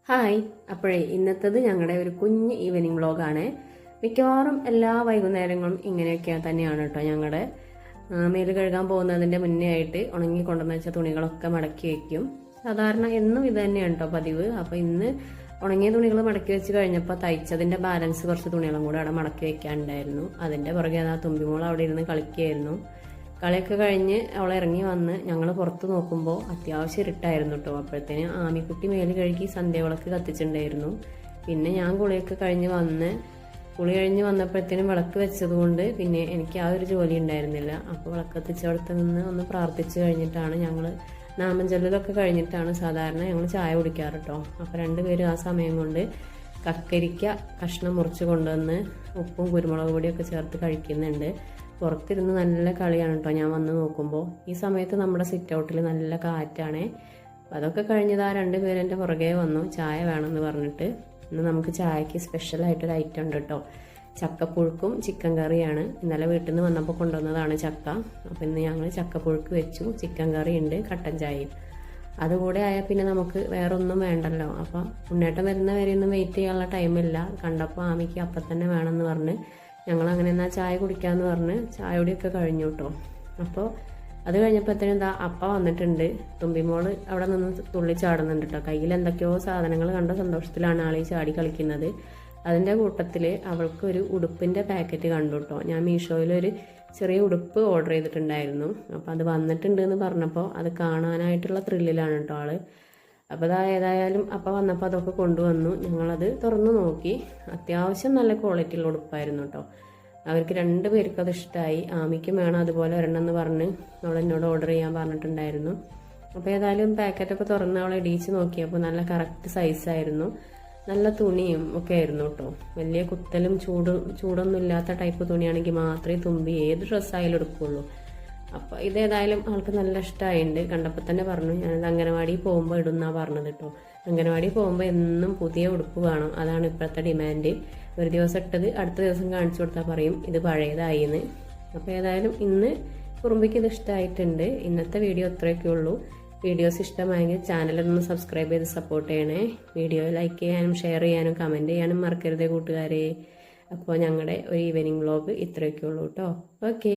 Hi. അപ്പോഴേ ഇന്നത്തേത് ഞങ്ങളുടെ ഒരു കുഞ്ഞ് ഈവനിങ് വ്ളോഗാണ്. മിക്കവാറും എല്ലാ വൈകുന്നേരങ്ങളും ഇങ്ങനെയൊക്കെ തന്നെയാണ് കേട്ടോ. ഞങ്ങളുടെ മേല് കഴുകാൻ പോകുന്നതിൻ്റെ മുന്നേ ആയിട്ട് ഉണങ്ങി കൊണ്ടുവന്ന് വെച്ച തുണികളൊക്കെ മടക്കി വയ്ക്കും. സാധാരണ എന്നും ഇത് തന്നെയാണ് കേട്ടോ പതിവ്. അപ്പോൾ ഇന്ന് ഉണങ്ങിയ തുണികൾ മടക്കി വെച്ച് കഴിഞ്ഞപ്പോൾ തയ്ച്ചതിൻ്റെ ബാലൻസ് കുറച്ച് തുണികളും കൂടെ അവിടെ മടക്കി വെക്കാനുണ്ടായിരുന്നു. അതിൻ്റെ പുറകെ അതാ തുമ്പിമോൾ അവിടെ ഇരുന്ന് കളിക്കുകയായിരുന്നു. കളിയൊക്കെ കഴിഞ്ഞ് അവൾ ഇറങ്ങി വന്ന് ഞങ്ങൾ പുറത്ത് നോക്കുമ്പോൾ അത്യാവശ്യം ഇരുട്ടായിരുന്നു കേട്ടോ. അപ്പോഴത്തേന് ആമിക്കുട്ടി മേല് കഴുകി സന്ധ്യവിളക്ക് കത്തിച്ചിട്ടുണ്ടായിരുന്നു. പിന്നെ ഞാൻ കുളി കഴിഞ്ഞ് വന്നപ്പോഴത്തേനും വിളക്ക് വെച്ചതുകൊണ്ട് പിന്നെ എനിക്ക് ആ ഒരു ജോലി ഉണ്ടായിരുന്നില്ല. അപ്പോൾ വിളക്ക് കത്തിച്ചവിടുത്ത് നിന്ന് ഒന്ന് പ്രാർത്ഥിച്ചു കഴിഞ്ഞിട്ടാണ് ഞങ്ങൾ നാമഞ്ചൊല്ലലൊക്കെ കഴിഞ്ഞിട്ടാണ് സാധാരണ ഞങ്ങൾ ചായ കുടിക്കാറ് കേട്ടോ. അപ്പോൾ രണ്ടുപേരും ആ സമയം കൊണ്ട് കക്കരിക്ക കഷ്ണം മുറിച്ച് കൊണ്ടുവന്ന് ഉപ്പും കുരുമുളക് പൊടിയൊക്കെ ചേർത്ത് കഴിക്കുന്നുണ്ട്. പുറത്തിരുന്ന് നല്ല കളിയാണ് കേട്ടോ. ഞാൻ വന്ന് നോക്കുമ്പോൾ ഈ സമയത്ത് നമ്മുടെ സിറ്റ് ഔട്ടിൽ നല്ല കാറ്റാണേ. അപ്പം അതൊക്കെ കഴിഞ്ഞത് ആ രണ്ടുപേരും എൻ്റെ പുറകെ വന്നു ചായ വേണമെന്ന് പറഞ്ഞിട്ട്. ഇന്ന് നമുക്ക് ചായക്ക് സ്പെഷ്യലായിട്ടൊരു ഐറ്റം ഉണ്ട് കേട്ടോ. ചക്കപ്പുഴുക്കും ചിക്കൻ കറിയാണ്. ഇന്നലെ വീട്ടിൽ നിന്ന് വന്നപ്പോൾ കൊണ്ടുവന്നതാണ് ചക്ക. അപ്പോൾ ഇന്ന് ഞങ്ങൾ ചക്കപ്പുഴുക്ക് വെച്ചു, ചിക്കൻ കറി ഉണ്ട്, കട്ടൻ ചായയും. അതുകൂടെ ആയാൽ പിന്നെ നമുക്ക് വേറെ ഒന്നും വേണ്ടല്ലോ. അപ്പോൾ ഉണ്ണേട്ടം വരുന്ന വരെ ഒന്നും വെയിറ്റ് ചെയ്യാനുള്ള ടൈമില്ല. കണ്ടപ്പോൾ ആമിക്ക് അപ്പം തന്നെ വേണമെന്ന് പറഞ്ഞ് ഞങ്ങൾ അങ്ങനെ എന്നാൽ ചായ കുടിക്കാമെന്ന് പറഞ്ഞ് ചായ കുടിയൊക്കെ കഴിഞ്ഞു കേട്ടോ. അപ്പോൾ അത് കഴിഞ്ഞപ്പോഴത്തേനും എന്താ അപ്പ വന്നിട്ടുണ്ട്. തുമ്പിമോള് അവിടെ നിന്ന് തുള്ളി ചാടുന്നുണ്ട് കേട്ടോ. കയ്യിൽ എന്തൊക്കെയോ സാധനങ്ങൾ കണ്ട സന്തോഷത്തിലാണ് ആളീ ചാടി കളിക്കുന്നത്. അതിൻ്റെ കൂട്ടത്തിൽ അവൾക്ക് ഒരു ഉടുപ്പിൻ്റെ പാക്കറ്റ് കണ്ടു കേട്ടോ. ഞാൻ മീഷോയിലൊരു ചെറിയ ഉടുപ്പ് ഓർഡർ ചെയ്തിട്ടുണ്ടായിരുന്നു. അപ്പോൾ അത് വന്നിട്ടുണ്ട് എന്ന് പറഞ്ഞപ്പോൾ അത് കാണാനായിട്ടുള്ള ത്രില്ലിലാണ് കേട്ടോ ആള്. അപ്പോൾ ഏതായാലും അപ്പം വന്നപ്പോൾ അതൊക്കെ കൊണ്ടുവന്നു. ഞങ്ങളത് തുറന്നു നോക്കി. അത്യാവശ്യം നല്ല ക്വാളിറ്റിയുള്ള ഉടുപ്പായിരുന്നു കേട്ടോ. അവർക്ക് രണ്ടുപേർക്കും അത് ഇഷ്ടമായി. ആമിക്കും വേണം അതുപോലെ ഒരെണ്ണമെന്ന് പറഞ്ഞ് അവൾ എന്നോട് ഓർഡർ ചെയ്യാൻ പറഞ്ഞിട്ടുണ്ടായിരുന്നു. അപ്പോൾ ഏതായാലും പാക്കറ്റൊക്കെ തുറന്ന് അവളെ ഇടിച്ച് നോക്കിയപ്പോൾ നല്ല കറക്റ്റ് സൈസായിരുന്നു. നല്ല തുണിയും ഒക്കെ ആയിരുന്നു കേട്ടോ. വലിയ കുത്തലും ചൂടൊന്നും ഇല്ലാത്ത ടൈപ്പ് തുണിയാണെങ്കിൽ മാത്രമേ തുമ്പി ഏത് ഡ്രസ്സായാലും എടുക്കുകയുള്ളൂ. അപ്പോൾ ഇതേതായാലും ആൾക്ക് നല്ല ഇഷ്ടമായിട്ടുണ്ട്. കണ്ടപ്പോൾ തന്നെ പറഞ്ഞു ഞാനത് അംഗനവാടി പോകുമ്പോൾ ഇടുന്നാണ് പറഞ്ഞത് കേട്ടോ. അംഗനവാടി പോകുമ്പോൾ എന്നും പുതിയ ഉടുപ്പ് വേണം, അതാണ് ഇപ്പോഴത്തെ ഡിമാൻഡ്. ഒരു ദിവസം ഇട്ടത് അടുത്ത ദിവസം കാണിച്ചു കൊടുത്താൽ പറയും ഇത് പഴയതായിന്ന്. അപ്പോൾ ഏതായാലും ഇന്ന് കുറുമ്പിക്ക് ഇത് ഇഷ്ടമായിട്ടുണ്ട്. ഇന്നത്തെ വീഡിയോ അത്രയൊക്കെ ഉള്ളൂ. വീഡിയോസ് ഇഷ്ടമായെങ്കിൽ ചാനലൊന്ന് സബ്സ്ക്രൈബ് ചെയ്ത് സപ്പോർട്ട് ചെയ്യണേ. വീഡിയോ ലൈക്ക് ചെയ്യാനും ഷെയർ ചെയ്യാനും കമൻറ്റ് ചെയ്യാനും മറക്കരുതേ കൂട്ടുകാരെ. അപ്പോൾ ഞങ്ങളുടെ ഒരു ഈവനിങ് വ്ളോഗ് ഇത്രയൊക്കെ ഉള്ളൂ കേട്ടോ. ഓക്കെ.